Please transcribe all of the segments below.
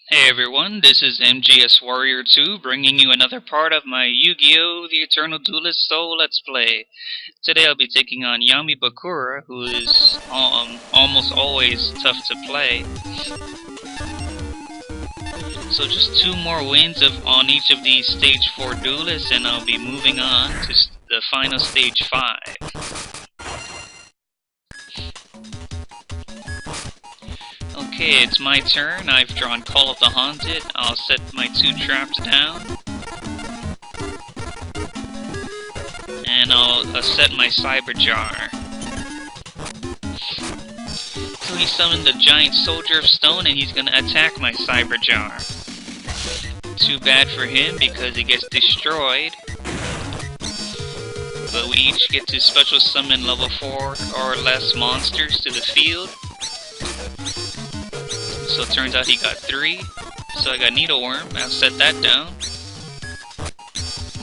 Hey everyone, this is MGS Warrior 2 bringing you another part of my Yu-Gi-Oh! The Eternal Duelist Soul Let's Play. Today I'll be taking on Yami Bakura, who is almost always tough to play. So just 2 more wins on each of these Stage 4 duelists and I'll be moving on to the final Stage 5. Okay, it's my turn. I've drawn Call of the Haunted. I'll set my 2 traps down. And I'll set my Cyber Jar. So he summoned the Giant Soldier of Stone and he's gonna attack my Cyber Jar. Too bad for him because he gets destroyed. But we each get to special summon level 4 or less monsters to the field. So it turns out he got 3. So I got Needleworm. I'll set that down.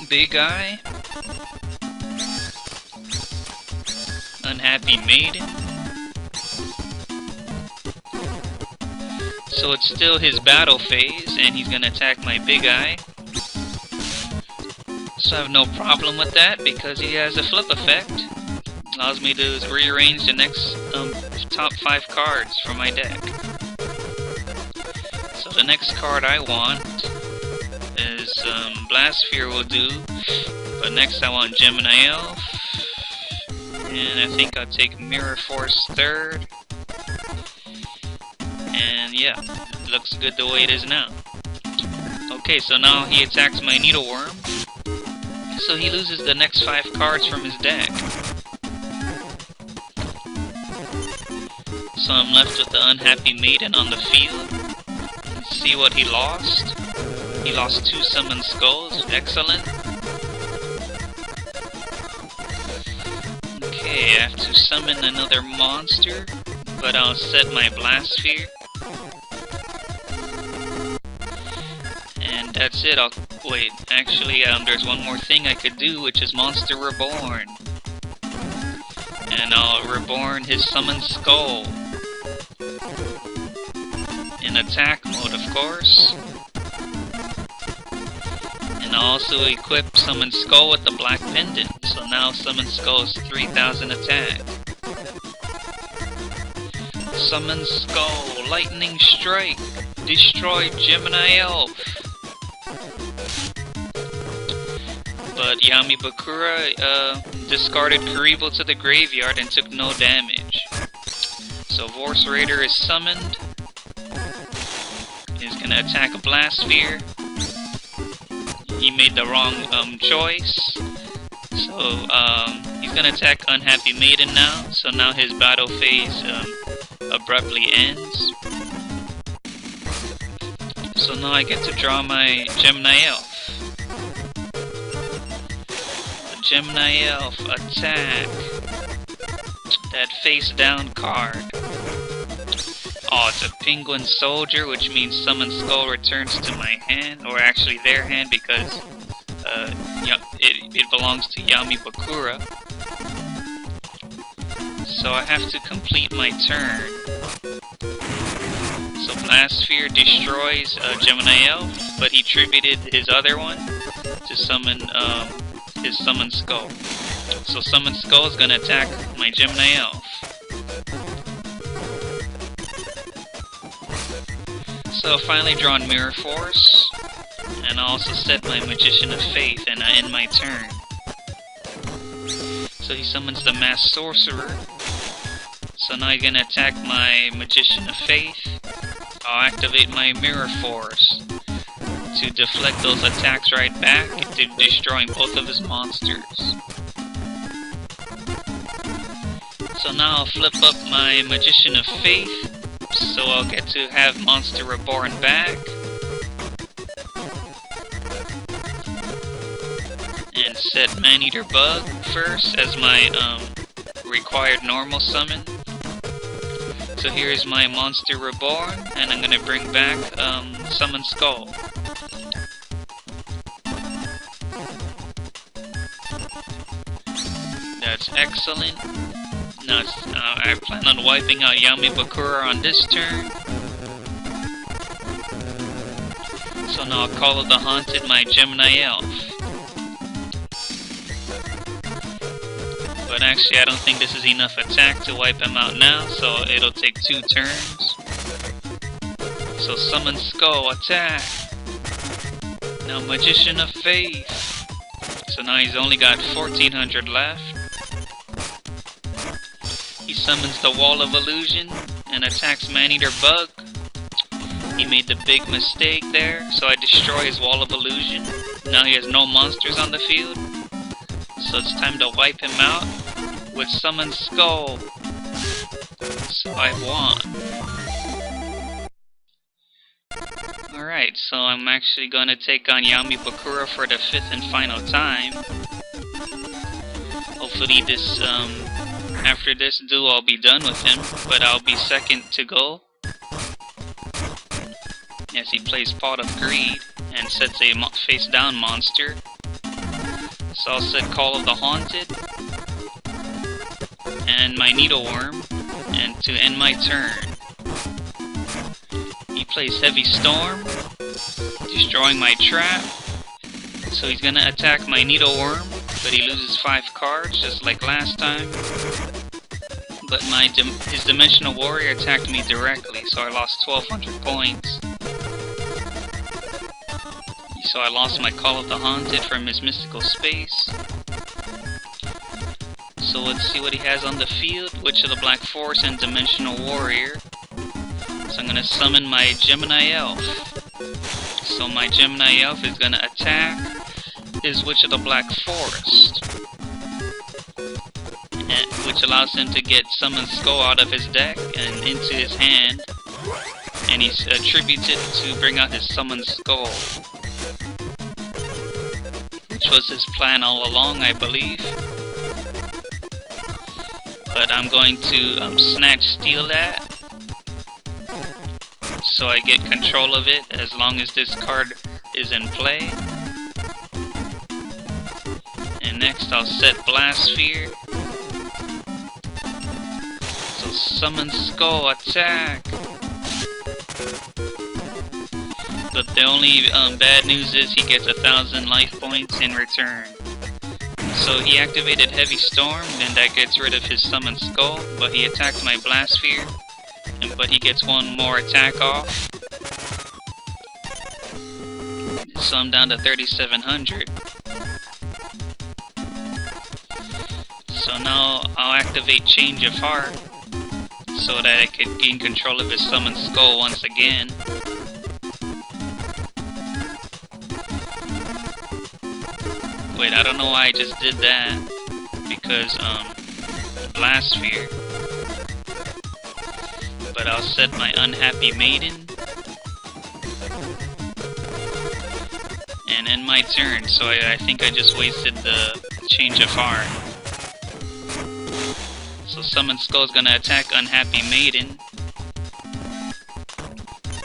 Big Eye. Unhappy Maiden. So it's still his battle phase, and he's gonna attack my Big Eye. So I have no problem with that because he has a flip effect. Allows me to rearrange the next top 5 cards from my deck. So the next card I want is Blastsphere will do, but next I want Gemini Elf, and I think I'll take Mirror Force 3rd, and yeah, it looks good the way it is now. Okay, so now he attacks my Needleworm, so he loses the next 5 cards from his deck. So I'm left with the Unhappy Maiden on the field. See what he lost. He lost 2 Summoned Skulls. Excellent. Okay, I have to summon another monster, but I'll set my Blastsphere. And that's it. Wait, actually, there's one more thing I could do, which is Monster Reborn. And I'll reborn his Summoned Skull. In attack mode, of course. And I'll also equip Summoned Skull with the Black Pendant, so now Summoned Skull is 3000 attack. Summoned Skull, Lightning Strike, destroy Gemini Elf. But Yami Bakura discarded Karibo to the graveyard and took no damage. So Vorse Raider is summoned. He's gonna attack a Blastsphere. He made the wrong choice. So he's gonna attack Unhappy Maiden now. So now his battle phase abruptly ends. So now I get to draw my Gemini Elf. The Gemini Elf attack. That face down card. Oh, it's a Penguin Soldier, which means Summoned Skull returns to my hand, or actually their hand, because it belongs to Yami Bakura. So I have to complete my turn. So Blastsphere destroys Gemini Elf, but he tributed his other one to summon his Summoned Skull. So Summoned Skull is gonna attack my Gemini Elf. So I finally drawn Mirror Force, and I also set my Magician of Faith, and I end my turn. So he summons the Masked Sorcerer. So now he's gonna attack my Magician of Faith. I'll activate my Mirror Force to deflect those attacks right back into destroying both of his monsters. So now I'll flip up my Magician of Faith. So I'll get to have Monster Reborn back. And set Maneater Bug first as my required normal summon. So here's my Monster Reborn, and I'm gonna bring back Summoned Skull. That's excellent. Now I plan on wiping out Yami Bakura on this turn. So now I'll call of the Haunted my Gemini Elf. But actually I don't think this is enough attack to wipe him out now, so it'll take 2 turns. So Summon Skull, attack! Now Magician of Faith. So now he's only got 1400 left. He summons the Wall of Illusion and attacks Maneater Bug. He made the big mistake there, so I destroy his Wall of Illusion. Now he has no monsters on the field. So it's time to wipe him out with Summon Skull. So I won. Alright, so I'm actually going to take on Yami Bakura for the 5th and final time. Hopefully this, after this duel I'll be done with him, but I'll be second to go. Yes, he plays Pot of Greed and sets a face down monster. So I'll set Call of the Haunted and my Needleworm, and to end my turn. He plays Heavy Storm, destroying my trap. So he's gonna attack my Needleworm, but he loses 5 cards just like last time. But his Dimensional Warrior attacked me directly, so I lost 1200 points. So I lost my Call of the Haunted from his Mystical Space. So let's see what he has on the field. Witch of the Black Forest and Dimensional Warrior. So I'm gonna summon my Gemini Elf. So my Gemini Elf is gonna attack his Witch of the Black Forest, which allows him to get Summon Skull out of his deck and into his hand. And he's attributed to bring out his Summon Skull, which was his plan all along, I believe. But I'm going to steal that, so I get control of it as long as this card is in play. And next I'll set Blastsphere. So Summon Skull, attack! But the only bad news is he gets 1000 life points in return. So he activated Heavy Storm, then that gets rid of his Summon Skull, but he attacked my Blastsphere, but he gets 1 more attack off. So I'm down to 3700. So now I'll activate Change of Heart, so that I could gain control of his Summon Skull once again. Wait, I don't know why I just did that, because, Blastsphere. But I'll set my Unhappy Maiden, and end my turn, so I think I just wasted the Change of Heart. So Summon Skull is gonna attack Unhappy Maiden,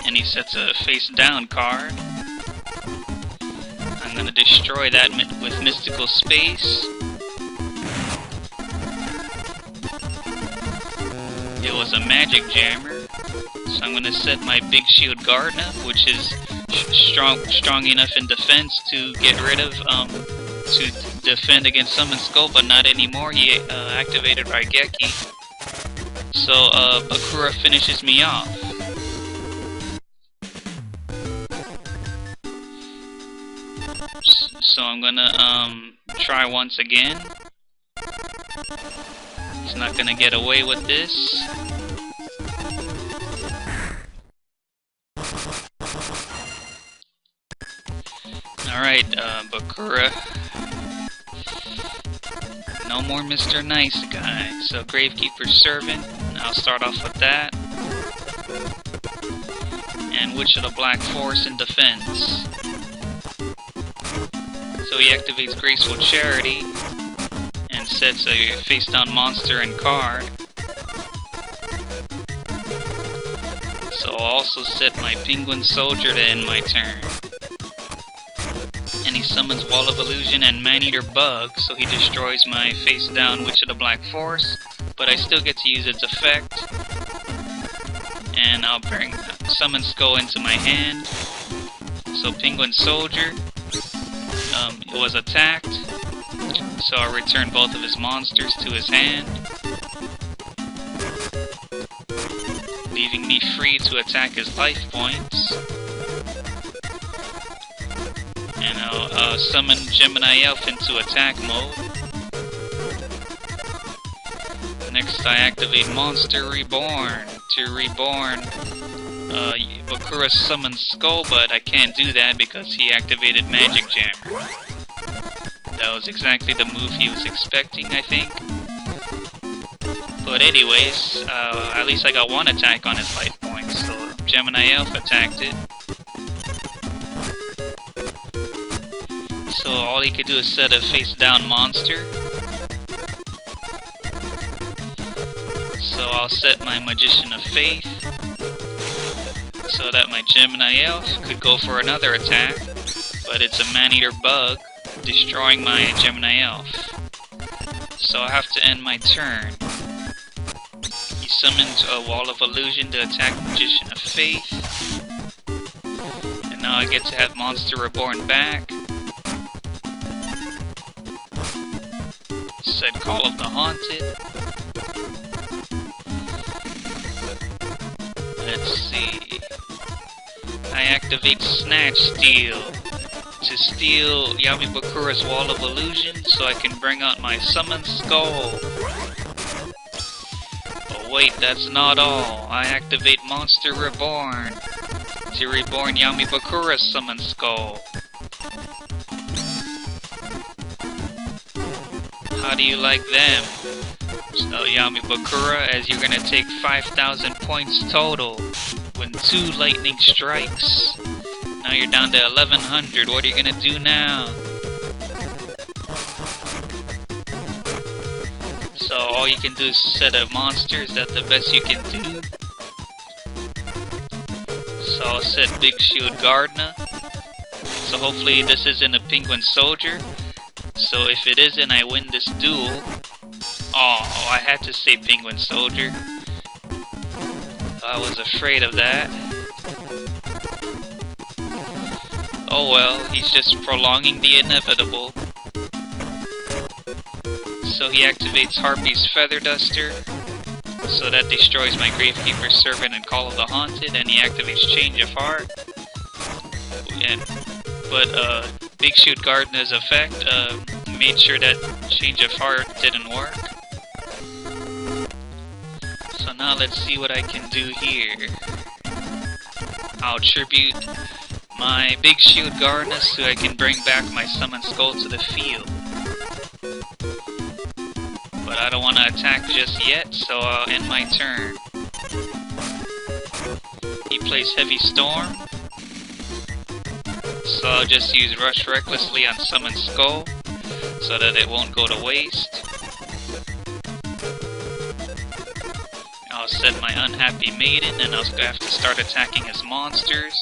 and he sets a face down card. I'm gonna destroy that with Mystical Space. It was a Magic Jammer, so I'm gonna set my Big Shield Gardener, which is strong enough in defense to get rid of, to defend against Summon Skull, but not anymore. He activated Raigeki. So Bakura finishes me off. So I'm gonna try once again. He's not gonna get away with this. Alright, Bakura. No more Mr. Nice Guy. So Gravekeeper's Servant, I'll start off with that. And Witch of the Black Forest in defense. So he activates Graceful Charity and sets a face-down monster and card. So I'll also set my Penguin Soldier to end my turn. And he summons Wall of Illusion and Maneater Bug, so he destroys my face-down Witch of the Black Forest, but I still get to use its effect. And I'll bring Summon Skull into my hand. So Penguin Soldier was attacked. So I'll return both of his monsters to his hand, leaving me free to attack his life points. And I'll summon Gemini Elf into attack mode. Next I activate Monster Reborn to reborn Bakura summons Skull, but I can't do that because he activated Magic Jammer. That was exactly the move he was expecting, I think. But anyways, at least I got one attack on his life points, so Gemini Elf attacked it. So all he could do is set a face-down monster. So I'll set my Magician of Faith, so that my Gemini Elf could go for another attack, but it's a Man-Eater bug, destroying my Gemini Elf. So I have to end my turn. He summons a Wall of Illusion to attack Magician of Faith. And now I get to have Monster Reborn back. Set Call of the Haunted. Let's see. I activate Snatch Steal to steal Yami Bakura's Wall of Illusion so I can bring out my Summon Skull. But wait, that's not all. I activate Monster Reborn to reborn Yami Bakura's Summon Skull. How do you like them? So Yami Bakura, as you're gonna take 5,000 points total when 2 lightning strikes. Now you're down to 1100. What are you gonna do now? So all you can do is set a monster. Is that the best you can do? So I'll set Big Shield Gardna. So hopefully this isn't a Penguin Soldier. So if it isn't, I win this duel. Oh, I had to say Penguin Soldier. I was afraid of that. Oh well, he's just prolonging the inevitable. So he activates Harpy's Feather Duster. So that destroys my Gravekeeper's Servant and Call of the Haunted, and he activates Change of Heart. But Big Shoot Gardner's effect made sure that Change of Heart didn't work. So now let's see what I can do here. I'll tribute my Big Shield Gardner so I can bring back my Summon Skull to the field. But I don't want to attack just yet, so I'll end my turn. He plays Heavy Storm, so I'll just use Rush Recklessly on Summon Skull, so that it won't go to waste. I'll set my Unhappy Maiden, and I'll have to start attacking his monsters.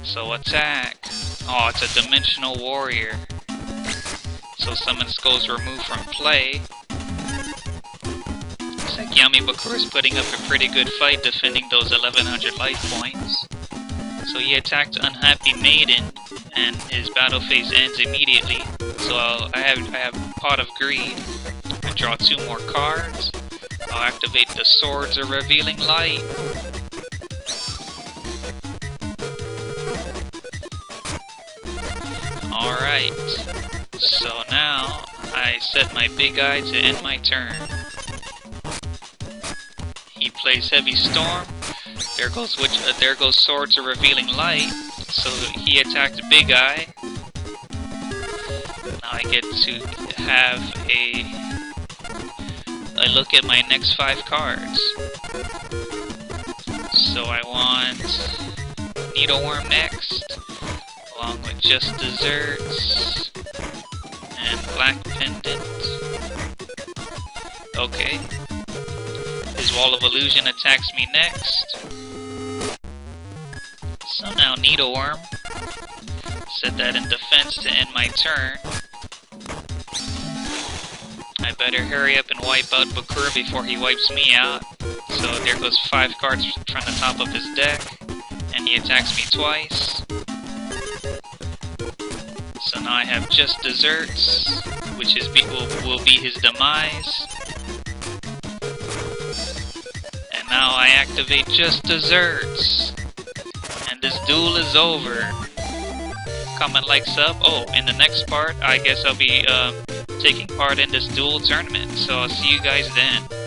So attack! Oh, it's a Dimensional Warrior. So Summon Skull's removed from play. Looks like Yami Bakura's putting up a pretty good fight defending those 1100 life points. So he attacked Unhappy Maiden, and his battle phase ends immediately. So I have Pot of Greed. I draw 2 more cards. I'll activate the Swords of Revealing Light. Alright. So now I set my Big Eye to end my turn. He plays Heavy Storm. There goes Swords of Revealing Light. So he attacked Big Eye. Now I get to have a look at my next 5 cards. So I want Needleworm next, along with Just Desserts and Black Pendant. Okay. His Wall of Illusion attacks me next. So now Needleworm. Set that in defense to end my turn. I better hurry up and wipe out Bakura before he wipes me out. So there goes 5 cards from the top of his deck. And he attacks me twice. now I have just desserts, which is will be his demise. And now I activate just desserts. And this duel is over. Comment, like, sub. Oh, in the next part, I guess I'll be taking part in this duel tournament. So I'll see you guys then.